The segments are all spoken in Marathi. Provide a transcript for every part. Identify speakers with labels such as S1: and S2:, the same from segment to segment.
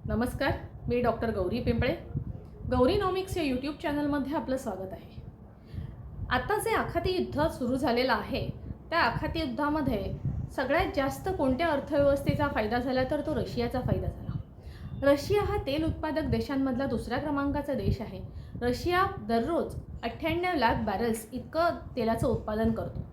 S1: नमस्कार, मी डॉक्टर गौरी पिंपळे. गौरीनॉमिक्स या यूट्यूब चॅनलमध्ये आपलं स्वागत आहे. आता जे आखाती युद्ध सुरू झालेलं आहे, त्या आखाती युद्धामध्ये सगळ्यात जास्त कोणत्या अर्थव्यवस्थेचा फायदा झाला तर तो रशियाचा फायदा झाला. रशिया हा तेल उत्पादक देशांमधला दुसऱ्या क्रमांकाचा देश आहे. रशिया दररोज 98 लाख बॅरल्स इतकं तेलाचं उत्पादन करतो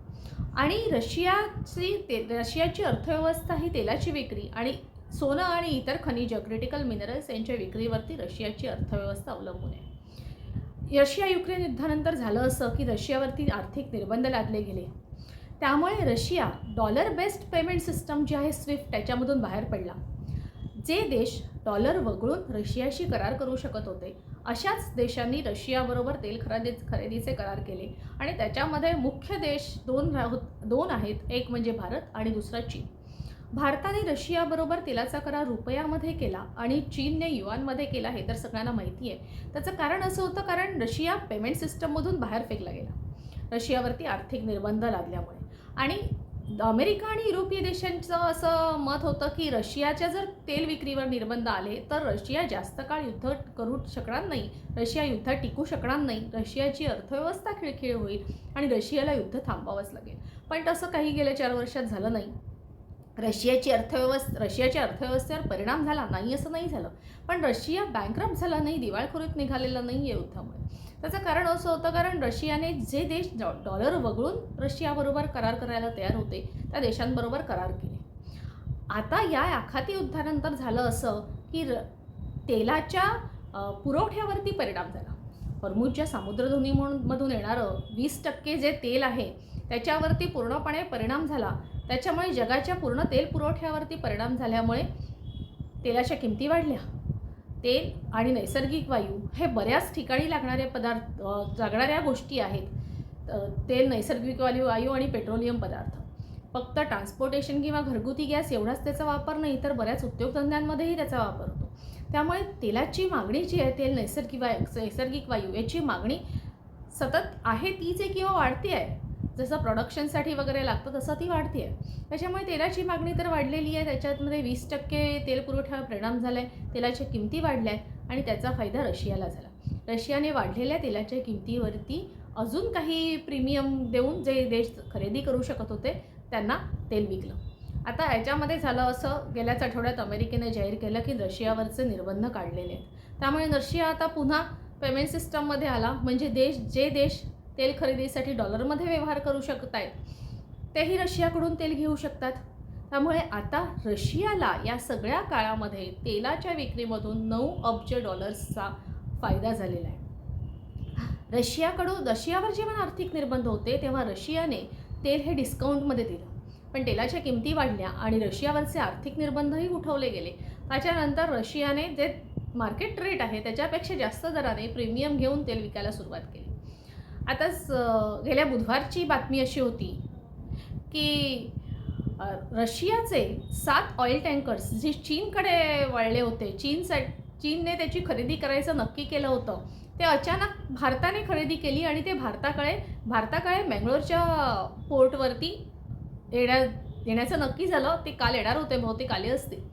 S1: आणि रशियाची अर्थव्यवस्था ही तेलाची विक्री आणि सोनं आणि इतर खनिज क्रिटिकल मिनरल्स यांच्या विक्रीवरती रशियाची अर्थव्यवस्था अवलंबून आहे. रशिया युक्रेन युद्धानंतर झालं असं की रशियावरती आर्थिक निर्बंध लादले गेले. त्यामुळे Russia dollar based payment system जी आहे स्विफ्ट त्याच्यामधून बाहेर पडला. जे देश डॉलर वगळून रशियाशी करार करू शकत होते अशाच देशांनी रशियाबरोबर तेल खरेदीचे करार केले आणि त्याच्यामध्ये मुख्य देश दोन आहेत. एक म्हणजे भारत आणि दुसरा चीन. भारताने रशियाबरोबर तेलाचा करार रुपयामध्ये केला आणि चीनने युआनमध्ये केला हे तर सगळ्यांना माहिती आहे. त्याचं कारण असं होतं कारण रशिया पेमेंट सिस्टममधून बाहेर फेकला गेला रशियावरती आर्थिक निर्बंध लादल्यामुळे. आणि अमेरिका आणि युरोपीय देशांचं असं मत होतं की रशियाच्या जर तेल विक्रीवर निर्बंध आले तर रशिया जास्त काळ युद्ध करू शकणार नाही, रशिया युद्धात टिकू शकणार नाही, रशियाची अर्थव्यवस्था खिळखिळ होईल आणि रशियाला युद्ध थांबावंच लागेल. पण तसं काही गेल्या 4 वर्षात झालं नाही. रशियाच्या अर्थव्यवस्थेवर परिणाम झाला नाही असं नाही झालं, पण रशिया बँकरप्ट झाला नाही, दिवाळखोरीत निघालेला नाही या युद्धामुळे. त्याचं कारण असं होतं कारण रशियाने जे देश डॉलर वगळून रशियाबरोबर करार करायला तयार होते त्या देशांबरोबर करार केले. आता या आखाती युद्धानंतर झालं असं की तेलाच्या पुरवठ्यावरती परिणाम झाला. हॉर्मुझच्या सामुद्रधुनीमधून येणारं 20% जे तेल आहे त्याच्यावरती पूर्णपणे परिणाम झाला. त्याच्यामुळे जगाच्या पूर्ण तेल पुरवठ्यावरती परिणाम झाल्यामुळे तेलाच्या किमती वाढल्या. तेल आणि नैसर्गिक वायू हे बऱ्याच ठिकाणी लागणाऱ्या गोष्टी आहेत. तेल, नैसर्गिक वायू आणि पेट्रोलियम पदार्थ. फक्त ट्रान्सपोर्टेशन किंवा घरगुती गॅस एवढाच त्याचा वापर नाही तर बऱ्याच उद्योगधंद्यांमध्येही त्याचा वापर होतो. त्यामुळे तेलाची मागणी जी आहे, तेल, नैसर्गिक वायू याची मागणी सतत आहे तीच आहे किंवा वाढते आहे. जसं प्रोडक्शनसाठी वगैरे लागतं तसं ती वाढते आहे. त्याच्यामुळे तेलाची मागणी तर वाढलेली आहे. त्याच्यामध्ये 20% तेल पुरवठ्यावर परिणाम झाला आहे, तेलाच्या किमती वाढल्या आहेत आणि त्याचा फायदा रशियाला झाला. रशियाने वाढलेल्या तेलाच्या किमतीवरती अजून काही प्रीमियम देऊन जे देश खरेदी करू शकत होते त्यांना तेल विकलं. आता याच्यामध्ये झालं असं, गेल्याच आठवड्यात अमेरिकेने जाहीर केलं की रशियावरचे निर्बंध काढलेले आहेत. त्यामुळे रशिया आता पुन्हा पेमेंट सिस्टममध्ये आला. म्हणजे जे देश तेल खरेदीसाठी डॉलरमध्ये व्यवहार करू शकत आहेत तेही रशियाकडून तेल घेऊ शकतात. त्यामुळे आता रशियाला या सगळ्या काळामध्ये तेलाच्या विक्रीमधून $9 अब्ज फायदा झालेला आहे. रशियावर जेव्हा आर्थिक निर्बंध होते तेव्हा रशियाने तेल हे डिस्काउंटमध्ये दिलं, पण तेलाच्या किमती वाढल्या आणि रशियावरचे आर्थिक निर्बंधही उठवले गेले. त्याच्यानंतर रशियाने जे मार्केट रेट आहे त्याच्यापेक्षा जास्त दराने प्रीमियम घेऊन तेल विकायला सुरुवात केली. आताच गेल्या बुधवारची बातमी अशी होती की रशियाचे 7 ऑइल टँकर्स जे चीनकडे वळले होते, चीनने त्याची खरेदी करायचं नक्की केलं होतं, ते अचानक भारताने खरेदी केली आणि ते भारताकडे मंगळूरच्या पोर्टवरती येण्याचं नक्की झालं. ते काल येणार होते, बहुतेक आले असतील.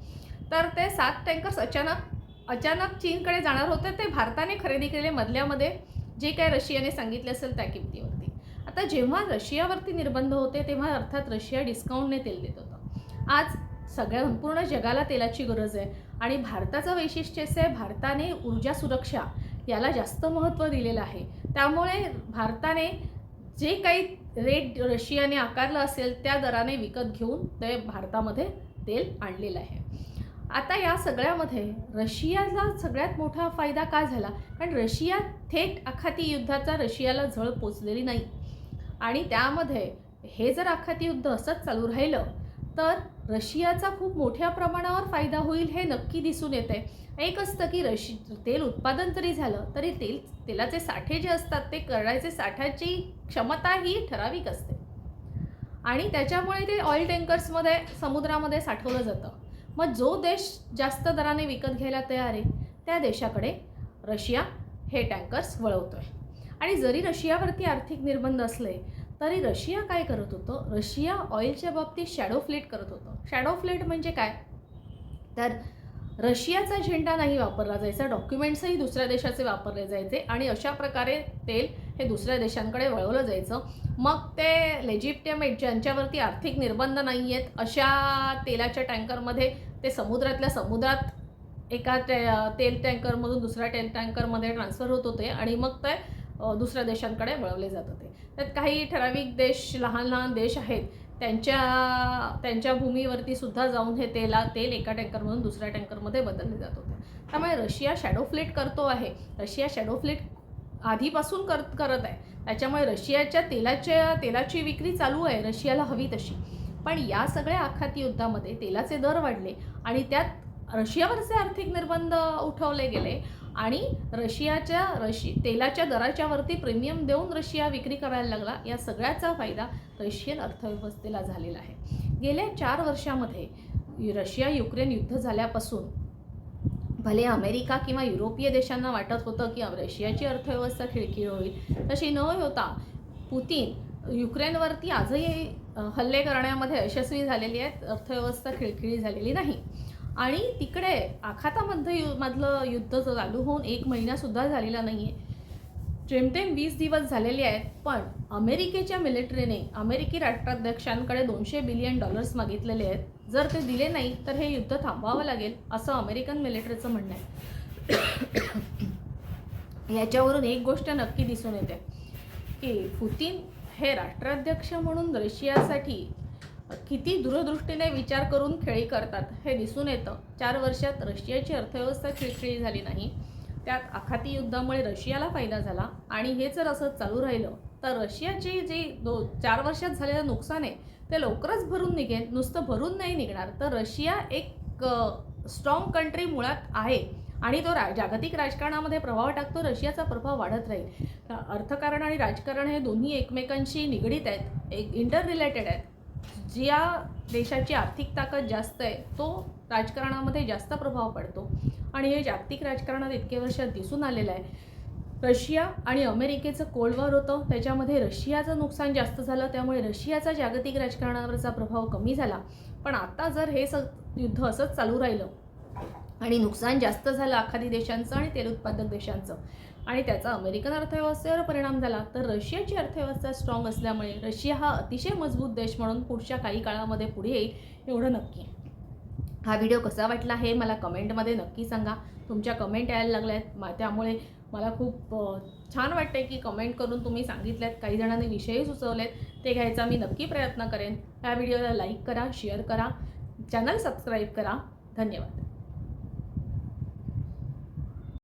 S1: तर ते 7 टँकर्स अचानक चीनकडे जाणार होते. ते भारताने खरेदी केले मधल्यामध्ये जे काय रशियाने सांगितले असेल त्या किमतीवरती. आता जेव्हा रशियावरती निर्बंध होते तेव्हा अर्थात रशिया डिस्काउंटने तेल देत होतं. आज संपूर्ण जगाला तेलाची गरज आहे आणि भारताचं वैशिष्ट्य असं आहे, भारताने ऊर्जा सुरक्षा याला जास्त महत्त्व दिलेलं आहे. त्यामुळे भारताने जे काही रेट रशियाने आकारलं असेल त्या दराने विकत घेऊन ते भारतामध्ये तेल आणलेलं आहे. आता या सगळ्यामध्ये रशियाला सगळ्यात मोठा फायदा का झाला? कारण रशिया थेट आखाती युद्धाचा रशियाला झळ पोचलेली नाही आणि त्यामध्ये हे जर आखाती युद्ध असंच चालू राहिलं तर रशियाचा खूप मोठ्या प्रमाणावर फायदा होईल हे नक्की दिसून येते. एक असतं की तेल उत्पादन जरी झालं तरी तेलाचे साठे जे असतात ते करण्याचे साठ्याची क्षमता ही ठराविक असते आणि त्याच्यामुळे ते ऑइल टँकर्समध्ये समुद्रामध्ये साठवलं जातं. मग जो देश जास्त दराने विकत घ्यायला तयार आहे त्या देशाकडे रशिया हे टँकर्स वळवतोय. आणि जरी रशियावरती आर्थिक निर्बंध असले तरी रशिया काय करत होतं, रशिया ऑइलच्या बाबतीत शॅडो फ्लीट करत होतं. शॅडो फ्लीट म्हणजे काय तर रशियाचा झेंडा नाही वापरला जायचा, डॉक्युमेंट्सही दुसऱ्या देशाचे वापरले जायचे आणि अशा प्रकारे तेल हे दुसऱ्या देशांकडे वळवलं जायचं. मग ते लेजिटिमेट ज्यांच्यावरती आर्थिक निर्बंध नाही आहेत अशा तेलाच्या टँकरमध्ये ते समुद्रातल्या समुद्रात एका तेल टँकरमधून दुसऱ्या तेल टँकरमध्ये ट्रान्सफर होत होते आणि मग ते दुसऱ्या देशांकडे वळवले जात होते. त्यात काही ठराविक देश, लहान लहान देश आहेत, त्यांच्या भूमीवरती सुद्धा जाऊन हे तेल एका टँकरमधून दुसऱ्या टँकरमध्ये बदलले जात होते. त्यामुळे रशिया शॅडो फ्लीट करतो आहे. रशिया शॅडो फ्लीट आधीपासून करत आहे. त्याच्यामुळे रशियाच्या तेलाची विक्री चालू आहे रशियाला हवी तशी. पण या सगळ्या आखाती युद्धामध्ये तेलाचे दर वाढले आणि त्यात रशियावरचे आर्थिक निर्बंध उठवले गेले आणि तेलाच्या दराच्या वरती प्रीमियम देऊन रशिया विक्री करायला लागला. या सगळ्याचा फायदा रशियन अर्थव्यवस्थेला झालेला आहे. गेल्या 4 वर्षामध्ये रशिया युक्रेन युद्ध झाल्यापासून भले अमेरिका किंवा युरोपीय देशांना वाटत होतं की रशियाची अर्थव्यवस्था खिळखिळ होईल, तशी न होता पुतीन युक्रेनवरती आजही हल्ले करण्यामध्ये यशस्वी झालेली आहेत. अर्थव्यवस्था खिळखिळी झालेली नाही आणि तिकडे मधलं युद्ध चालू होऊन 1 महिनासुद्धा झालेला नाही आहे. जेमतेम 20 दिवस झालेले आहेत. पण अमेरिकेच्या मिलिटरीने अमेरिकी राष्ट्राध्यक्षांकडे $200 बिलियन मागितलेले आहेत. जर ते दिले नाही तर हे युद्ध थांबवावं लागेल असं अमेरिकन मिलिटरीचं म्हणणं आहे. याच्यावरून एक गोष्ट नक्की दिसून येते की पुतीन हे राष्ट्राध्यक्ष म्हणून रशियासाठी किती दूरदृष्टीने विचार करून खेळी करतात हे दिसून येतं. 4 वर्षात रशियाची अर्थव्यवस्था खिळखिळी झाली नाही. त्यात आखाती युद्धामुळे रशियाला फायदा झाला आणि हे जर असं चालू राहिलं तर रशियाची जी 4 वर्षात झालेलं नुकसान आहे ते लवकरच भरून निघेल. नुसतं भरून नाही निघणार तर रशिया एक स्ट्रॉंग कंट्री मुळात आहे आणि तो जागतिक राजकारणामध्ये प्रभाव टाकतो. रशियाचा प्रभाव वाढत राहील. अर्थकारण आणि राजकारण हे दोन्ही एकमेकांशी निगडीत आहेत, इंटर रिलेटेड आहेत. ज्या देशाची आर्थिक ताकद जास्त आहे तो राजकारणामध्ये जास्त प्रभाव पडतो आणि हे जागतिक राजकारणात इतके वर्षात दिसून आलेलं आहे. रशिया आणि अमेरिकेचं कोल्ड वॉर होतं, त्याच्यामध्ये रशियाचं नुकसान जास्त झालं, त्यामुळे रशियाचा जागतिक राजकारणावरचा प्रभाव कमी झाला. पण आता जर हे युद्ध असंच चालू राहिलं आणि नुकसान जास्त झालं आखाती देशांचं आणि तेल उत्पादक देशांचं आणि त्याचा अमेरिकन अर्थव्यवस्थेवर परिणाम झाला तर रशियाची अर्थव्यवस्था स्ट्रॉंग असल्यामुळे रशिया हा अतिशय मजबूत देश म्हणून पुढच्या काही काळामध्ये पुढे येईल एवढं नक्की. हा व्हिडिओ कसा वाटला हे मला कमेंटमध्ये नक्की सांगा. तुमच्या कमेंट यायला लागल्या आहेत त्यामुळे मला खूप छान वाटते की कमेंट करून तुम्ही सांगितल्यात. काही जणांनी विषयही सुचवलेत, ते घ्यायचा मी नक्की प्रयत्न करेन. या व्हिडिओला लाईक करा, शेअर करा, चॅनल सबस्क्राईब करा. धन्यवाद.